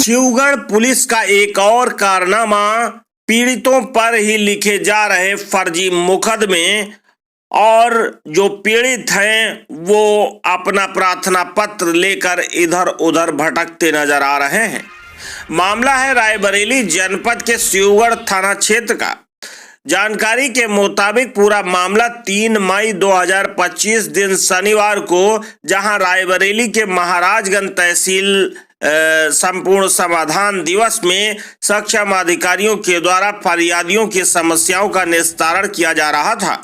Shivgarh police का एक और कारनामा, पीड़ितों पर ही लिखे जा रहे फर्जी मुकदमे और जो पीड़ित हैं वो अपना प्रार्थना पत्र लेकर इधर उधर भटकते नजर आ रहे हैं। मामला है रायबरेली जनपद के शिवगढ़ थाना क्षेत्र का। जानकारी के मुताबिक पूरा मामला 3 मई 2025 दिन शनिवार को, जहां रायबरेली के महाराजगंज तहसील संपूर्ण समाधान दिवस में सक्षम अधिकारियों के द्वारा फरियादियों की समस्याओं का निस्तारण किया जा रहा था।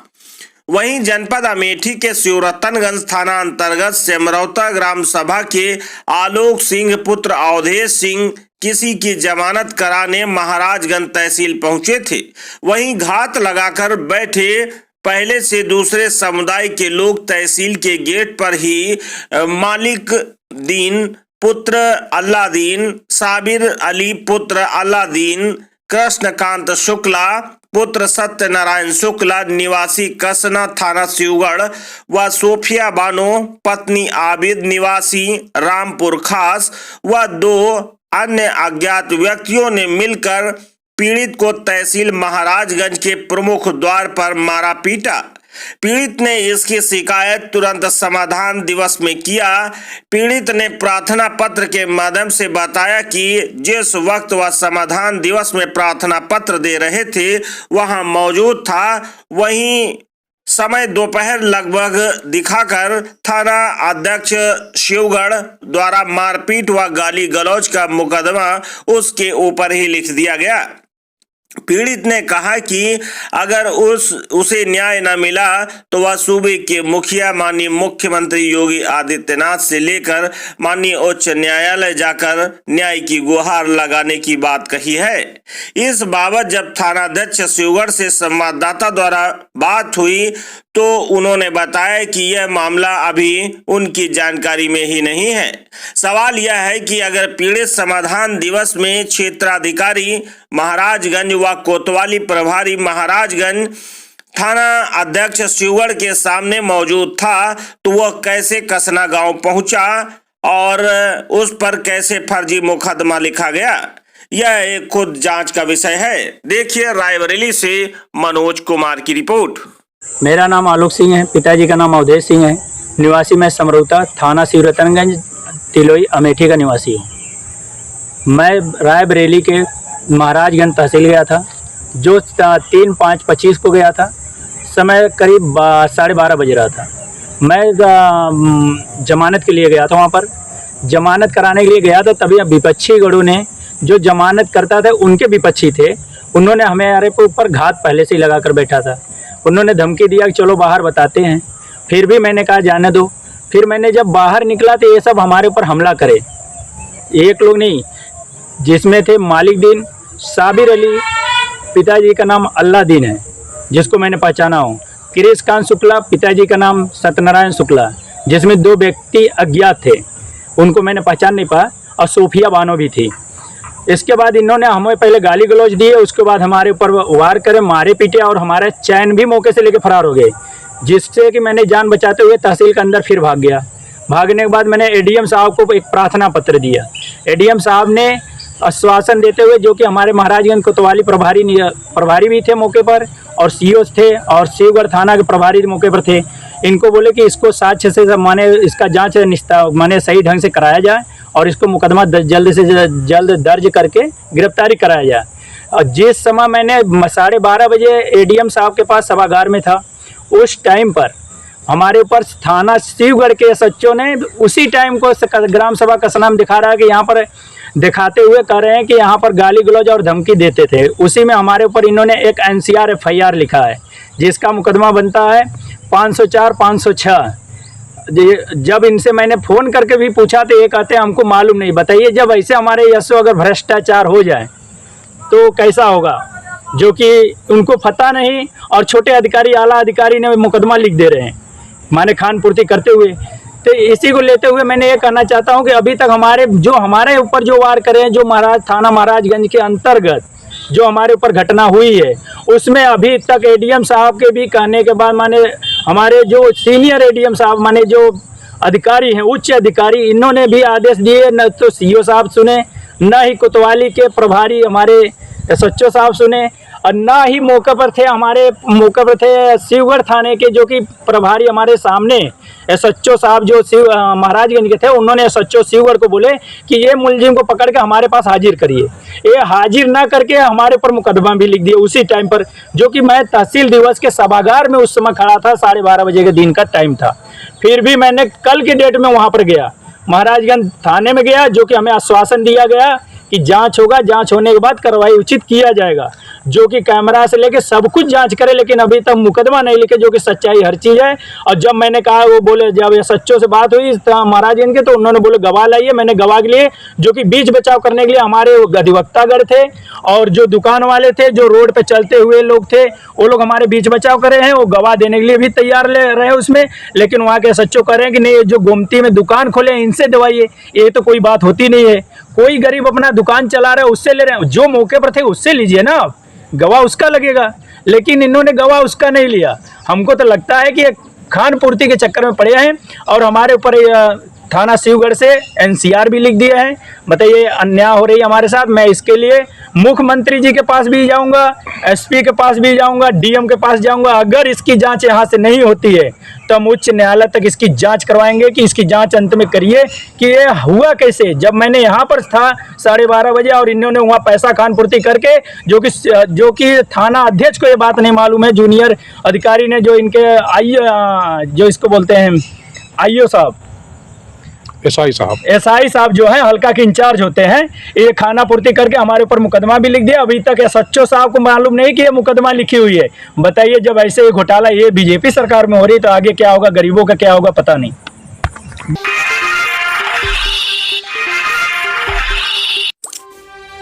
वहीं जनपद अमेठी के शिवरतनगंज थाना अंतर्गत सेमरौता ग्राम सभा के आलोक सिंह पुत्र अवधेश सिंह किसी की जमानत कराने महाराजगंज तहसील पहुंचे थे। वहीं घात लगाकर बैठे पहले से दूसरे समुदाय के लोग तहसील के गेट पर ही मालिक दीन पुत्र अल्लादीन, साबिर अली पुत्र अल्लादीन, कृष्णकांत शुक्ला पुत्र सत्यनारायण शुक्ला निवासी कसना थाना शिवगढ़ व सोफिया बानो पत्नी आबिद निवासी रामपुर खास व 2 अन्य अज्ञात व्यक्तियों ने मिलकर पीड़ित को तहसील महाराजगंज के प्रमुख द्वार पर मारा पीटा। पीड़ित ने इसकी शिकायत तुरंत समाधान दिवस में किया। पीड़ित ने प्रार्थना पत्र के माध्यम से बताया कि जिस वक्त वह समाधान दिवस में प्रार्थना पत्र दे रहे थे वहां मौजूद था। वहीं समय दोपहर लगभग दिखाकर थाना अध्यक्ष शिवगढ़ द्वारा मारपीट व गाली गलौज का मुकदमा उसके ऊपर ही लिख दिया गया। पीड़ित ने कहा कि अगर उसे न्याय न मिला तो वह सूबे के मुखिया माननीय मुख्यमंत्री योगी आदित्यनाथ से लेकर माननीय उच्च न्यायालय जाकर न्याय की गुहार लगाने की बात कही है। इस बाबत जब थानाध्यक्ष शिवगढ़ से संवाददाता द्वारा बात हुई तो उन्होंने बताया कि यह मामला अभी उनकी जानकारी में ही नहीं है। सवाल यह है कि अगर पीड़ित समाधान दिवस में क्षेत्राधिकारी महाराजगंज व कोतवाली प्रभारी महाराजगंज थाना अध्यक्ष शिवगढ़ के सामने मौजूद था तो वह कैसे कसना गांव पहुंचा और उस पर कैसे फर्जी मुकदमा लिखा गया, यह एक खुद जांच का विषय है। देखिए रायबरेली से मनोज कुमार की रिपोर्ट। मेरा नाम आलोक सिंह है, पिताजी का नाम अवधेश सिंह है। निवासी मैं समरौता थाना शिवरतनगंज तिलोई अमेठी का निवासी हूँ। मैं रायबरेली के महाराजगंज तहसील गया था जो 3/5/25 को गया था। समय करीब 12:30 बज रहा था। मैं जमानत के लिए गया था। वहाँ पर जमानत कराने के लिए गया था, तभी विपक्षी गढ़ों ने जो जमानत करता था उनके विपक्षी थे, उन्होंने हमारे ऊपर घात पहले से ही लगा कर बैठा था। उन्होंने धमकी दिया कि चलो बाहर बताते हैं। फिर भी मैंने कहा जाने दो। फिर मैंने जब बाहर निकला तो ये सब हमारे ऊपर हमला करे। एक लोग नहीं, जिसमें थे मालिक दीन, साबिर अली, पिताजी का नाम अल्लादीन है जिसको मैंने पहचाना हूँ, कृष्णकांत शुक्ला, पिताजी का नाम सत्यनारायण शुक्ला, जिसमें 2 व्यक्ति अज्ञात थे उनको मैंने पहचान नहीं पाया, और सोफिया बानो भी थी। इसके बाद इन्होंने हमें पहले गाली गलौज दिए, उसके बाद हमारे ऊपर वार करे, मारे पीटे और हमारे चैन भी मौके से लेकर फरार हो गए, जिससे कि मैंने जान बचाते हुए तहसील के अंदर फिर भाग गया। भागने के बाद मैंने एडीएम साहब को एक प्रार्थना पत्र दिया। एडीएम साहब ने आश्वासन देते हुए, जो कि हमारे महाराजगंज कोतवाली प्रभारी भी थे मौके पर और सीओ थे और शिवगढ़ थाना के प्रभारी मौके पर थे, इनको बोले कि इसको साक्ष्य से माने इसका जाँच माने सही ढंग से कराया जाए और इसको मुकदमा जल्द से जल्द दर्ज करके गिरफ्तारी कराया जाए। और जिस समय मैंने 12:30 बजे एडीएम साहब के पास सभागार में था, उस टाइम पर हमारे ऊपर थाना शिवगढ़ के एसएचओ ने उसी टाइम को ग्राम सभा का नाम दिखा रहा है कि यहाँ पर दिखाते हुए कह रहे हैं कि यहाँ पर गाली गलौज और धमकी देते थे। उसी में हमारे ऊपर इन्होंने एक NCR FIR लिखा है जिसका मुकदमा बनता है 504-506। जब इनसे मैंने फ़ोन करके भी पूछा तो ये कहते हैं हमको मालूम नहीं। बताइए, जब ऐसे हमारे यशो अगर भ्रष्टाचार हो जाए तो कैसा होगा, जो कि उनको पता नहीं और छोटे अधिकारी आला अधिकारी ने मुकदमा लिख दे रहे हैं माने खान पूर्ति करते हुए। तो इसी को लेते हुए मैंने ये कहना चाहता हूँ कि अभी तक हमारे ऊपर जो वार करें, जो थाना महाराजगंज के अंतर्गत जो हमारे ऊपर घटना हुई है, उसमें अभी तक एडीएम साहब के भी कहने के बाद माने हमारे जो सीनियर एडीएम साहब माने जो अधिकारी हैं, उच्च अधिकारी, इन्होंने भी आदेश दिए, न तो सीओ साहब सुने, न ही कोतवाली के प्रभारी हमारे एसएचओ साहब सुने, और ना ही मौके पर थे शिवगढ़ थाने के जो कि प्रभारी हमारे सामने एसएचओ साहब जो महाराजगंज के थे, उन्होंने एसएचओ शिवगढ़ को बोले कि ये मुलजिम को पकड़ के हमारे पास हाजिर करिए। ये हाजिर ना करके हमारे ऊपर मुकदमा भी लिख दिया उसी टाइम पर, जो कि मैं तहसील दिवस के सभागार में उस समय खड़ा था, 12:30 बजे के दिन का टाइम था। फिर भी मैंने कल की डेट में वहाँ पर गया, महाराजगंज थाने में गया, जो कि हमें आश्वासन दिया गया कि जांच होगा, जांच होने के बाद कार्रवाई उचित किया जाएगा, जो कि कैमरा से लेके सब कुछ जांच करे, लेकिन अभी तक मुकदमा नहीं लिखे, जो कि सच्चाई हर चीज़ है। और जब मैंने कहा, वो बोले, जब एसएचओ से बात हुई महाराजगंज के, तो उन्होंने बोले गवाह लाइए। मैंने गवाह के लिए, जो कि बीच बचाव करने के लिए हमारे अधिवक्तागढ़ थे और जो दुकान वाले थे, जो रोड पे चलते हुए लोग थे, वो लोग हमारे बीच बचाव करे हैं, वो गवाह देने के लिए भी तैयार रहे उसमें। लेकिन वहाँ के एसएचओ कह रहे हैं कि नहीं, जो गोमती में दुकान खोले इनसे दवाइए, ये तो कोई बात होती नहीं है। कोई गरीब अपना दुकान चला रहा है उससे ले रहे हैं, जो मौके पर थे उससे लीजिए ना, गवाह उसका लगेगा। लेकिन इन्होंने गवाह उसका नहीं लिया। हमको तो लगता है कि खान पूर्ति के चक्कर में पड़े हैं और हमारे ऊपर थाना शिवगढ़ से एनसीआर भी लिख दिया है। बताइए, अन्याय हो रही है हमारे साथ। मैं इसके लिए मुख्यमंत्री जी के पास भी जाऊंगा, एसपी के पास भी जाऊंगा, डीएम के पास जाऊंगा। अगर इसकी जांच यहाँ से नहीं होती है तो हम उच्च न्यायालय तक इसकी जांच करवाएंगे कि इसकी जांच अंत में करिए कि ये हुआ कैसे। जब मैंने यहाँ पर था 12:30 बजे और इन्होंने वहाँ पैसा खान पूर्ति करके, जो कि थाना अध्यक्ष को ये बात नहीं मालूम है, जूनियर अधिकारी ने, जो इनके जो इसको बोलते हैं आईओ साहब, एसआई साहब जो है हल्का के इंचार्ज होते हैं, ये खाना पूर्ति करके हमारे ऊपर मुकदमा भी लिख दिया। अभी तक एसएचओ साहब को मालूम नहीं कि ये मुकदमा लिखी हुई है। बताइए, जब ऐसे घोटाला ये बीजेपी सरकार में हो रही तो आगे क्या होगा, गरीबों का क्या होगा, पता नहीं।